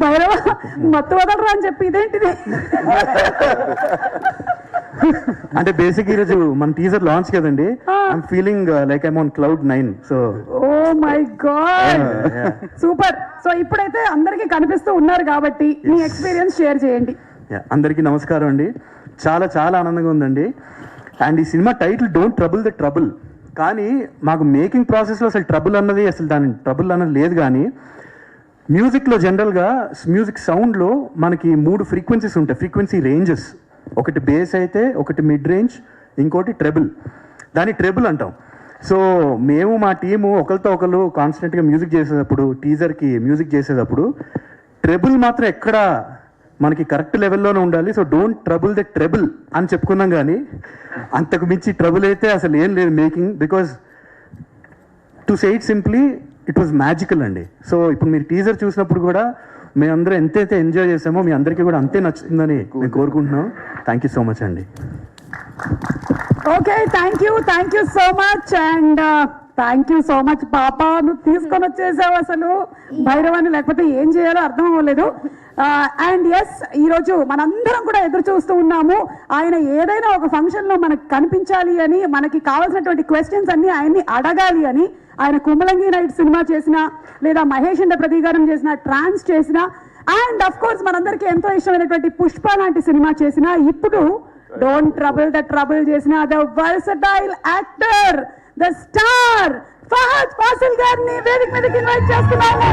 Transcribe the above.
భైరవ మత్తు వదలరా అని చెప్పి ఇదేంటిది? అంటే బేసిక్ ఈరోజు మన టీజర్ లాంచ్ కదండి, I'm feeling like I'm on cloud 9. So oh my god, super. So ఇప్పుడైతే అందరికీ కనిపిస్తూ ఉన్నారు కాబట్టి మీ ఎక్స్పీరియన్స్ షేర్ చేయండి. అందరికీ నమస్కారం అండి. చాలా చాలా ఆనందంగా ఉందండి. అండ్ ఈ cinema title don't trouble the trouble, కానీ మాకు మేకింగ్ ప్రాసెస్లో అసలు ట్రబుల్ అన్నది, అసలు దాని ట్రబుల్ అన్నది లేదు. కానీ మ్యూజిక్లో జనరల్గా మ్యూజిక్ సౌండ్లో మనకి 3 ఫ్రీక్వెన్సీస్ ఉంటాయి, ఫ్రీక్వెన్సీ రేంజెస్. ఒకటి బేస్ అయితే, ఒకటి మిడ్ రేంజ్, ఇంకోటి ట్రెబుల్. దాన్ని ట్రెబుల్ అంటాం. సో మేము మా టీము ఒకరితో ఒకరు కాన్స్టెంట్గా మ్యూజిక్ చేసేటప్పుడు, టీజర్కి మ్యూజిక్ చేసేటప్పుడు ట్రెబుల్ మాత్రం ఎక్కడ మనకి కరెక్ట్ లెవెల్లోనే ఉండాలి. So don't trouble the treble అని చెప్పుకున్నాం, కానీ అంతకు మించి ట్రబుల్ అయితే అసలు ఏం లేదు making. Because to say it simply, it was magical అండి. సో ఇప్పుడు మీరు టీజర్ చూసినప్పుడు కూడా మేమందరం ఎంతైతే ఎంజాయ్ చేసామో మీ అందరికీ కూడా అంతే నచ్చుతుందని నేను కోరుకుంటున్నాం. థ్యాంక్ యూ సో మచ్ అండి. Okay, thank you so much. And thank you so much పాప, నువ్వు తీసుకొని వచ్చేసావు అసలు భైరవాన్ని, లేకపోతే ఏం చేయాలో అర్థం అవ్వలేదు. అండ్ ఎస్, ఈరోజు మనందరం కూడా ఎదురు చూస్తూ ఉన్నాము. ఆయన ఏదైనా ఒక ఫంక్షన్లో మనకు కనిపించాలి అని, మనకి కావాల్సినటువంటి క్వశ్చన్స్ అన్ని ఆయన్ని అడగాలి అని. ఆయన కుమలంగి నైట్ సినిమా చేసిన, లేదా మహేష్ అండ్ ప్రతీకారం చేసిన, ట్రాన్స్ చేసిన, అండ్ అఫ్ కోర్స్ మనందరికీ ఎంతో ఇష్టమైనటువంటి పుష్ప లాంటి సినిమా చేసిన, ఇప్పుడు డోంట్ ట్రబుల్ ద ట్రబుల్ చేసిన the versatile actor, the star Fahadh Faasil గారిని వేదిక మీదకి ఇన్వైట్ చేస్తున్నాము.